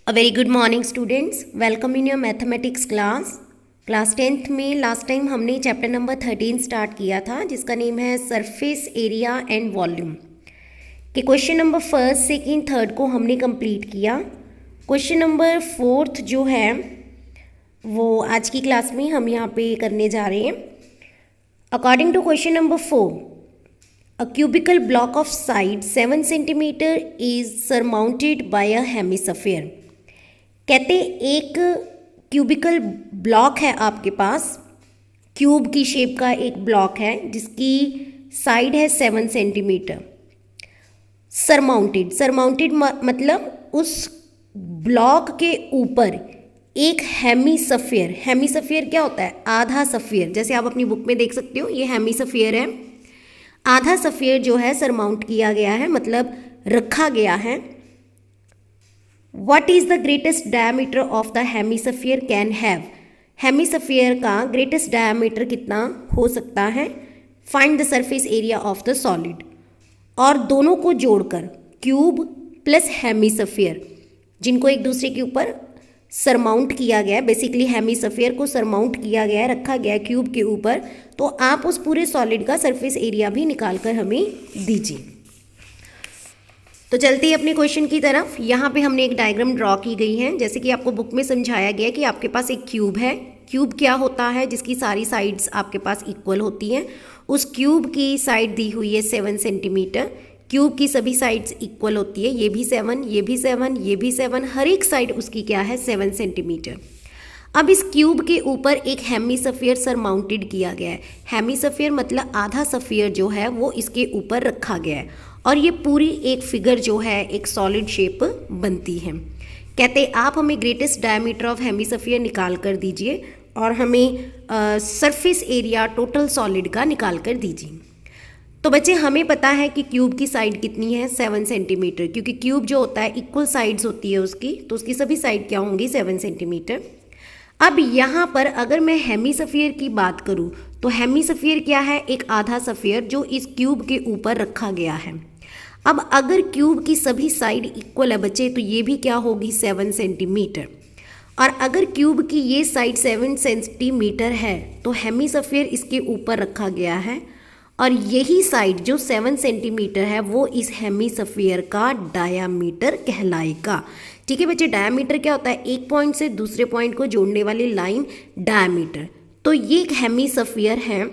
A very good morning students, welcome in your mathematics class 10th में last time हमने chapter number 13 start किया था जिसका name है सरफेस एरिया एंड वॉल्यूम के question number first second third को हमने कंप्लीट किया। क्वेश्चन नंबर फोर्थ जो है वो आज की क्लास में हम यहाँ पे करने जा रहे हैं। According to question number 4, a cubical block of side 7 centimeter is surmounted by a hemisphere। कहते एक क्यूबिकल ब्लॉक है आपके पास, क्यूब की शेप का एक ब्लॉक है जिसकी साइड है 7 सेंटीमीटर। सरमाउंटेड मतलब उस ब्लॉक के ऊपर एक हेमीस्फीयर क्या होता है? आधा सफियर। जैसे आप अपनी बुक में देख सकते हो, ये हेमीस्फीयर है। आधा सफियर जो है सरमाउंट किया गया है, मतलब रखा गया है। What is the greatest diameter of the hemisphere can have? Hemisphere का ग्रेटेस्ट डायमीटर कितना हो सकता है? Find the surface area of the solid. और दोनों को जोड़कर क्यूब प्लस हेमीस्फीयर, जिनको एक दूसरे के ऊपर सरमाउंट किया गया है, बेसिकली हेमीस्फीयर को सरमाउंट किया गया है, रखा गया है क्यूब के ऊपर, तो आप उस पूरे सॉलिड का सरफेस एरिया भी निकाल कर हमें दीजिए। तो चलते हैं अपने क्वेश्चन की तरफ। यहाँ पे हमने एक डायग्राम ड्रॉ की गई है। जैसे कि आपको बुक में समझाया गया है कि आपके पास एक क्यूब है। क्यूब क्या होता है? जिसकी सारी साइड्स आपके पास इक्वल होती हैं। उस क्यूब की साइड दी हुई है 7 सेंटीमीटर। क्यूब की सभी साइड्स इक्वल होती है, ये भी 7, ये भी 7, ये भी 7, हर एक साइड उसकी क्या है? 7 सेंटीमीटर। अब इस क्यूब के ऊपर एक हेमीस्फीयर सरमाउंटेड किया गया है। हेमीस्फीयर मतलब आधा सफियर जो है वो इसके ऊपर रखा गया है और ये पूरी एक फिगर जो है एक सॉलिड शेप बनती है। कहते आप हमें ग्रेटेस्ट डायमीटर ऑफ हेमीस्फीयर निकाल कर दीजिए और हमें सरफेस एरिया टोटल सॉलिड का निकाल कर दीजिए। तो बच्चे हमें पता है कि क्यूब की साइड कितनी है? 7 सेंटीमीटर, क्योंकि क्यूब जो होता है इक्वल साइड्स होती है उसकी, तो उसकी सभी साइड क्या होंगी? 7 सेंटीमीटर। अब यहाँ पर अगर मैं हेमीस्फीयर की बात करूँ तो हेमीस्फीयर क्या है? एक आधा सफियर जो इस क्यूब के ऊपर रखा गया है। अब अगर क्यूब की सभी साइड इक्वल है बच्चे, तो ये भी क्या होगी? 7 सेंटीमीटर। और अगर क्यूब की ये साइड 7 सेंटीमीटर है तो हेमीस्फीयर इसके ऊपर रखा गया है और यही साइड जो 7 सेंटीमीटर है वो इस हेमीस्फीयर का डायामीटर कहलाएगा। ठीक है बच्चे, डायामीटर क्या होता है? एक पॉइंट से दूसरे पॉइंट को जोड़ने वाली लाइन डायामीटर। तो ये एक हेमीस्फीयर है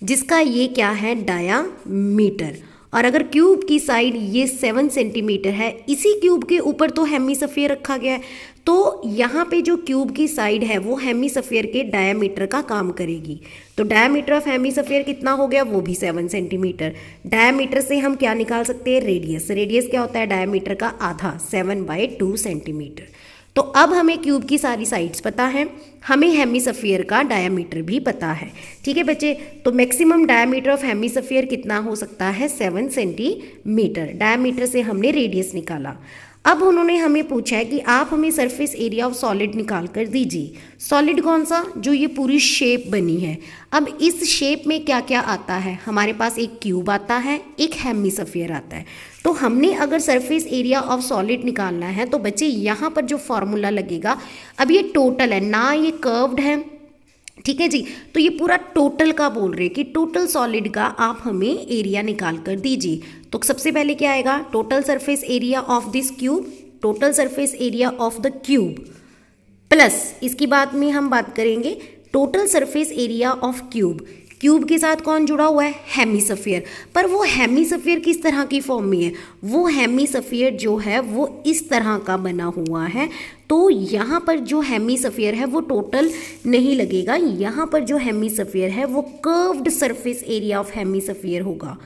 जिसका ये क्या है? डायामीटर। और अगर क्यूब की साइड ये 7 सेंटीमीटर है, इसी क्यूब के ऊपर तो हेमीस्फीयर रखा गया है, तो यहाँ पे जो क्यूब की साइड है वो हेमीस्फीयर के डायमीटर का काम करेगी। तो डायमीटर ऑफ हेमीस्फीयर कितना हो गया? वो भी 7 सेंटीमीटर। डायमीटर से हम क्या निकाल सकते हैं? रेडियस। रेडियस क्या होता है? डायमीटर का आधा, 7/2 सेंटीमीटर। तो अब हमें क्यूब की सारी साइड्स पता है, हमें हेमीस्फीयर का डायमीटर भी पता है। ठीक है बच्चे, तो मैक्सिमम डायमीटर ऑफ हेमीस्फीयर कितना हो सकता है? 7 सेंटीमीटर। डायमीटर से हमने रेडियस निकाला। अब उन्होंने हमें पूछा है कि आप हमें सरफेस एरिया ऑफ सॉलिड निकाल कर दीजिए। सॉलिड कौन सा? जो ये पूरी शेप बनी है। अब इस शेप में क्या क्या आता है? हमारे पास एक क्यूब आता है, एक हेमीस्फीयर आता है। तो हमने अगर सरफेस एरिया ऑफ सॉलिड निकालना है तो बच्चे यहाँ पर जो फॉर्मूला लगेगा, अब ये टोटल है ना, ये कर्व्ड है। ठीक है जी, तो ये पूरा टोटल का बोल रहे हैं कि टोटल सॉलिड का आप हमें एरिया निकाल कर दीजिए। तो सबसे पहले क्या आएगा? Total surface area of this cube, total surface area of the cube, plus इसकी बाद में हम बात करेंगे total surface area of cube. Cube के साथ कौन जुड़ा हुआ है? हेमीस्फीयर। पर वो हेमीस्फीयर किस तरह की फॉर्म में है? वो हेमीस्फीयर जो है वो इस तरह का बना हुआ है। तो यहाँ पर जो हेमीस्फीयर है वो टोटल नहीं लगेगा। यहाँ पर जो हेमीस्फीयर है वो curved surface area of hemisphere होगा।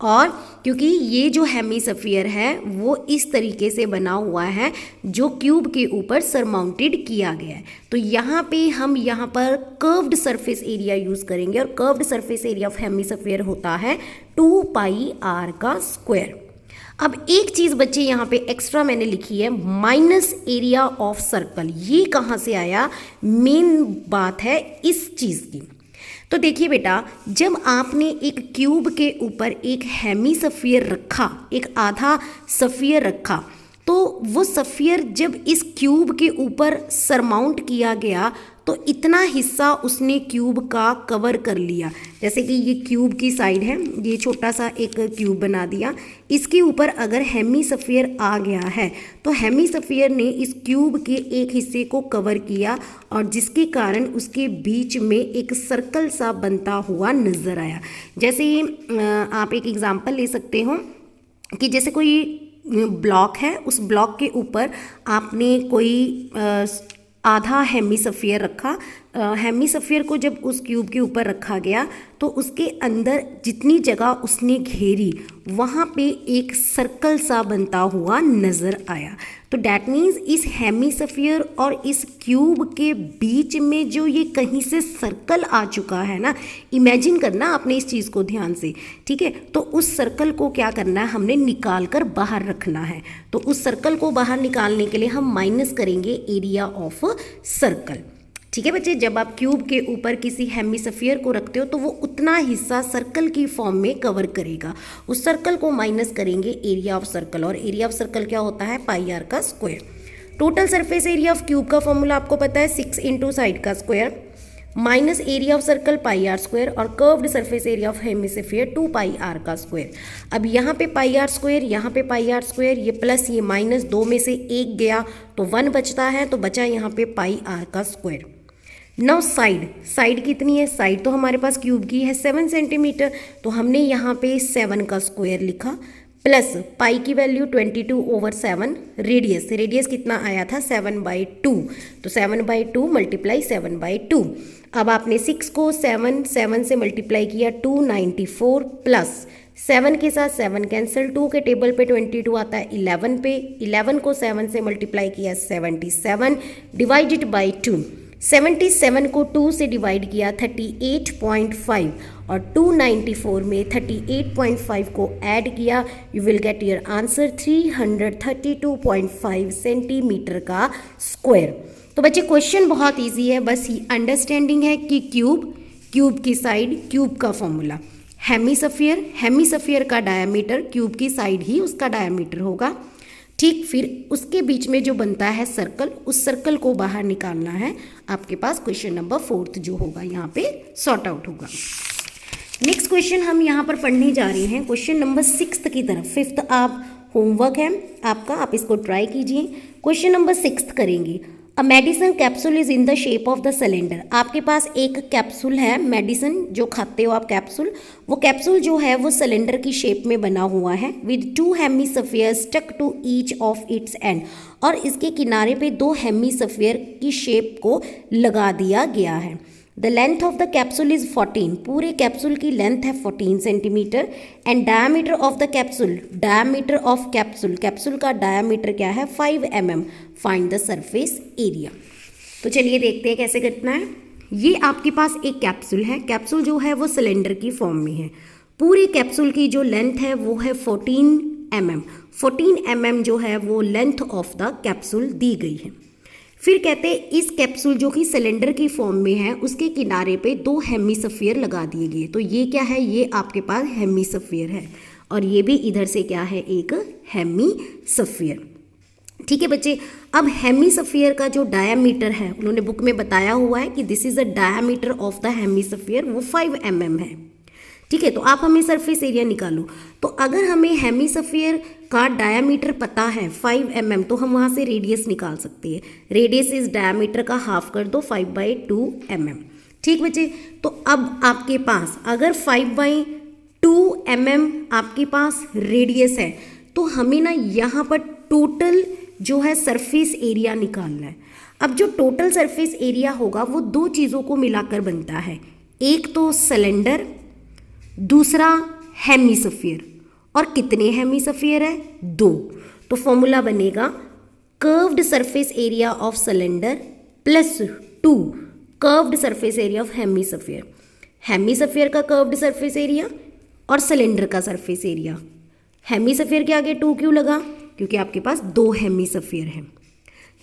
और क्योंकि ये जो हेमीस्फीयर है वो इस तरीके से बना हुआ है जो क्यूब के ऊपर सरमाउंटेड किया गया है, तो यहाँ पे हम यहाँ पर कर्व्ड सरफेस एरिया यूज़ करेंगे और curved surface area of hemisphere होता है 2πr का स्क्वायर। अब एक चीज़ बच्चे यहाँ पे एक्स्ट्रा मैंने लिखी है, माइनस एरिया ऑफ सर्कल। ये कहाँ से आया? मेन बात है इस चीज़ की। तो देखिए बेटा, जब आपने एक क्यूब के ऊपर एक हेमीस्फीयर रखा, एक आधा सफियर रखा, तो वो सफ़ियर जब इस क्यूब के ऊपर सरमाउंट किया गया तो इतना हिस्सा उसने क्यूब का कवर कर लिया। जैसे कि ये क्यूब की साइड है, ये छोटा सा एक क्यूब बना दिया, इसके ऊपर अगर हेमीस्फीयर आ गया है तो हेमीस्फीयर ने इस क्यूब के एक हिस्से को कवर किया और जिसके कारण उसके बीच में एक सर्कल सा बनता हुआ नज़र आया। जैसे आप एक एग्जांपल ले सकते हो कि जैसे कोई ब्लॉक है, उस ब्लॉक के ऊपर आपने कोई आधा हेमीस्फीयर रखा। हेमीस्फीयर को जब उस क्यूब के ऊपर रखा गया तो उसके अंदर जितनी जगह उसने घेरी वहाँ पे एक सर्कल सा बनता हुआ नज़र आया। तो डैट मीन्स इस हेमीस्फीयर और इस क्यूब के बीच में जो ये कहीं से सर्कल आ चुका है ना, इमेजिन करना आपने इस चीज़ को ध्यान से, ठीक है। तो उस सर्कल को क्या करना है, हमने निकाल कर बाहर रखना है। तो उस सर्कल को बाहर निकालने के लिए हम माइनस करेंगे एरिया ऑफ सर्कल, ठीक है बच्चे। जब आप क्यूब के ऊपर किसी हेमीस्फीयर को रखते हो तो वो उतना हिस्सा सर्कल की फॉर्म में कवर करेगा। उस सर्कल को माइनस करेंगे एरिया ऑफ सर्कल, और एरिया ऑफ सर्कल क्या होता है, पाई आर का square. Total surface area of cube का फॉर्मूला आपको पता है 6 इंटू साइड का square minus area of circle pi r square और curved surface area of hemisphere 2 pi r का स्क्वायर। अब यहाँ पे पाई आर स्क्वायर, यहाँ पे पाई आर स्क्वायर, ये प्लस ये माइनस, दो में से एक गया तो 1 बचता है, तो बचा यहाँ पे पाई आर का स्क्वायर। नाउ साइड कितनी है, साइड तो हमारे पास क्यूब की है 7 सेंटीमीटर, तो हमने यहाँ पे 7 का स्क्वायर लिखा, प्लस पाई की वैल्यू 22/7, रेडियस कितना आया था 7/2, तो 7/2 मल्टीप्लाई 7/2। अब आपने 6 को 7 से मल्टीप्लाई किया 294, प्लस 7 के साथ 7 कैंसिल, 2 के टेबल पे 22 आता है 11 पे, 11 को 7 से मल्टीप्लाई किया 77 डिवाइडेड बाई 2, 77 को 2 से डिवाइड किया 38.5 और 294 में 38.5 को ऐड किया, you will get your answer 332.5 centimetre का स्क्वायर। तो बच्चे क्वेश्चन बहुत इजी है, बस ही अंडरस्टैंडिंग है कि क्यूब की साइड, क्यूब का फॉर्मूला, हेमीस्फीयर का डायमीटर, क्यूब की साइड ही उसका डायमीटर होगा, ठीक। फिर उसके बीच में जो बनता है सर्कल, उस सर्कल को बाहर निकालना है। आपके पास क्वेश्चन नंबर 4 जो होगा यहाँ पे सॉर्ट आउट होगा। नेक्स्ट क्वेश्चन हम यहाँ पर पढ़ने जा रहे हैं क्वेश्चन नंबर 6 की तरफ। 5th आप होमवर्क है आपका, आप इसको ट्राई कीजिए। क्वेश्चन नंबर 6 करेंगे। A medicine capsule is in the shape of the cylinder. आपके पास एक कैप्सूल है, मेडिसिन जो खाते हो आप कैप्सूल, वो कैप्सूल जो है वो सिलेंडर की शेप में बना हुआ है with 2 hemisphere stuck to each of its end, और इसके किनारे पे 2 हेमीस्फीयर की शेप को लगा दिया गया है। The length of the capsule is 14, पूरे कैप्सूल की लेंथ है 14 centimetre, and diameter of the capsule, diameter of capsule का डायमीटर क्या है 5 mm। Find the surface area. तो चलिए देखते हैं कैसे करना है। ये आपके पास एक कैप्सूल है, कैप्सूल जो है वो सिलेंडर की फॉर्म में है, पूरी कैप्सूल की जो लेंथ है वो है 14 mm। 14 mm जो है वो लेंथ ऑफ द कैप्सूल दी गई है। फिर कहते हैं इस कैप्सूल जो कि सिलेंडर की फॉर्म में है उसके किनारे पे 2 हेमीस्फीयर लगा दिए गए। तो ये क्या है, ये आपके पास हेमीस्फीयर है, और ये भी इधर से क्या है, एक हेमीस्फीयर, ठीक है बच्चे। अब हेमीस्फीयर का जो डायामीटर है, उन्होंने बुक में बताया हुआ है कि this is the diameter of the hemisphere, वो 5 mm है, ठीक है। तो आप हमें सरफेस एरिया निकालो। तो अगर हमें हेमीस्फीयर का डायामीटर पता है 5 mm, तो हम वहाँ से रेडियस निकाल सकते हैं। रेडियस इस डायामीटर का हाफ कर दो 5/2 mm, ठीक बच्चे। तो अब आपके पास अगर 5/2 mm आपके पास रेडियस है तो हमें ना यहाँ पर टोटल जो है सरफेस एरिया निकालना है। अब जो टोटल सरफेस एरिया होगा वो 2 चीज़ों को मिलाकर बनता है, एक तो सिलेंडर, दूसरा हेमीस्फीयर। और कितने हेमीस्फीयर है, 2। तो फॉर्मूला बनेगा curved surface area of cylinder plus 2 curved surface area of hemisphere. Hemisphere का कर्व्ड सरफेस एरिया और सिलेंडर का सरफेस एरिया। हेमीस्फीयर के आगे 2 क्यों लगा, क्योंकि आपके पास 2 हेमीस्फीयर हैं,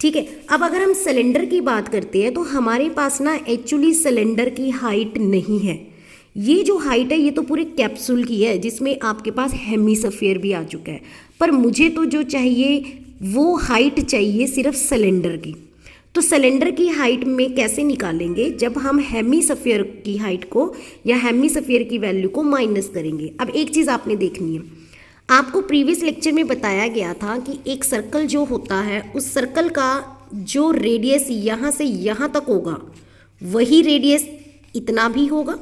ठीक है। अब अगर हम सिलेंडर की बात करते हैं तो हमारे पास ना एक्चुअली सिलेंडर की हाइट नहीं है, ये जो हाइट है ये तो पूरे कैप्सूल की है जिसमें आपके पास हेमीस्फीयर भी आ चुका है, पर मुझे तो जो चाहिए वो हाइट चाहिए सिर्फ सिलेंडर की। तो सिलेंडर की हाइट में कैसे निकालेंगे, जब हम हेमीस्फीयर की हाइट को या हेमीस्फीयर की वैल्यू को माइनस करेंगे। अब एक चीज़ आपने देखनी है, आपको प्रीवियस लेक्चर में बताया गया था कि एक सर्कल जो होता है उस सर्कल का जो रेडियस यहाँ से यहाँ तक होगा वही रेडियस इतना भी होगा,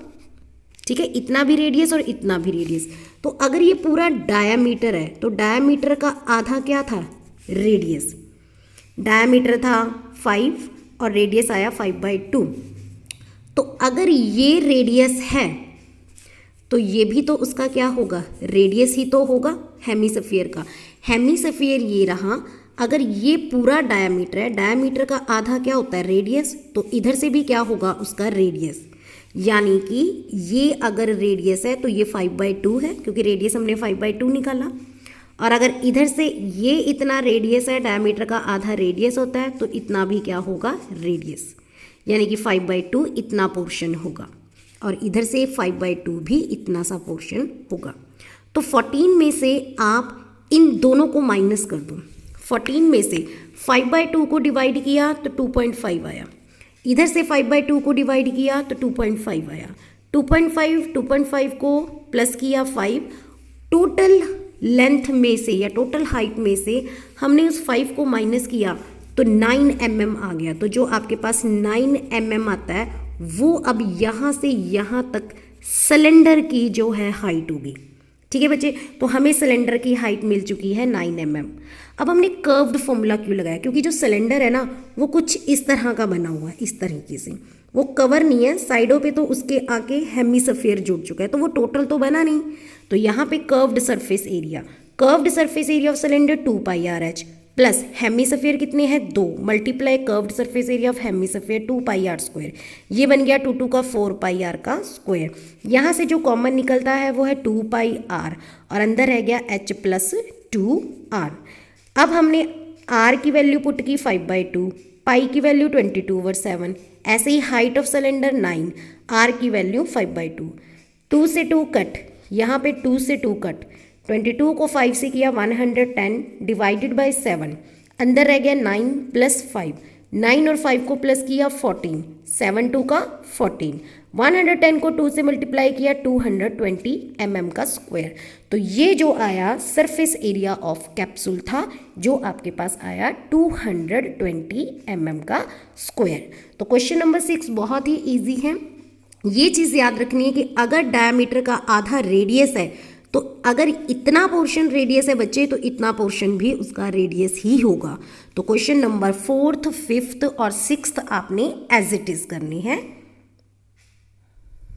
ठीक है, इतना भी रेडियस और इतना भी रेडियस। तो अगर ये पूरा डायामीटर है तो डायामीटर का आधा क्या था, रेडियस। डायामीटर था 5 और रेडियस आया 5/2। तो अगर ये रेडियस है तो ये भी तो उसका क्या होगा, रेडियस ही तो होगा हेमीस्फीयर का। हेमीस्फीयर ये रहा, अगर ये पूरा डायामीटर है, डायामीटर का आधा क्या होता है, रेडियस, तो इधर से भी क्या होगा उसका रेडियस। यानी कि ये अगर रेडियस है तो ये 5/2 है, क्योंकि रेडियस हमने 5/2 निकाला। और अगर इधर से ये इतना रेडियस है, डायमीटर का आधा रेडियस होता है, तो इतना भी क्या होगा, रेडियस, यानी कि 5/2 इतना पोर्शन होगा। और इधर से 5/2 भी इतना सा पोर्शन होगा। तो 14 में से आप इन दोनों को माइनस कर दो। 14 में से 5/2 को डिवाइड किया तो 2.5 आया, इधर से 5/2 को डिवाइड किया तो 2.5 आया। 2.5 को प्लस किया 5, टोटल लेंथ में से या टोटल हाइट में से हमने उस 5 को माइनस किया तो 9 mm आ गया। तो जो आपके पास 9 mm आता है वो अब यहाँ से यहाँ तक सिलेंडर की जो है हाइट होगी। ठीक है बच्चे, तो हमें सिलेंडर की हाइट मिल चुकी है 9 mm। अब हमने कर्व्ड फॉर्मूला क्यों लगाया, क्योंकि जो सिलेंडर है ना वो कुछ इस तरह का बना हुआ है, इस तरीके से, वो कवर नहीं है साइडों पे, तो उसके आके हेमीस्फीयर जुड़ चुका है, तो वो टोटल तो बना नहीं। तो यहाँ पे curved surface area, curved surface area of cylinder 2πRh plus hemisphere कितने हैं 2 multiply curved surface area of hemisphere 2πr², ये बन गया 2 का 4πr का स्क्वायर। यहाँ से जो कॉमन निकलता है वो है 2πr और अंदर रह गया h + 2r। अब हमने r की वैल्यू पुट की 5/2, पाई की वैल्यू 22/7, ऐसे ही हाइट ऑफ सिलेंडर 9, r की वैल्यू 5/2। 2 से 2 कट, यहाँ पे 2 से 2 कट, 22 को 5 से किया 110 डिवाइडेड बाय 7, अंदर रह गया 9 + 5, 9 और 5 को प्लस किया 14, 7 2 का 14, 110 को 2 से मल्टीप्लाई किया 220 mm का स्क्वायर। तो ये जो आया सरफेस एरिया ऑफ कैप्सूल था, जो आपके पास आया 220 mm का स्क्वायर। तो क्वेश्चन नंबर 6 बहुत ही ईजी है। ये चीज़ याद रखनी है कि अगर डायमीटर का आधा रेडियस है तो अगर इतना पोर्शन रेडियस है बच्चे तो इतना पोर्शन भी उसका रेडियस ही होगा। तो क्वेश्चन नंबर 4th, 5th और 6th आपने एज इट इज करनी है।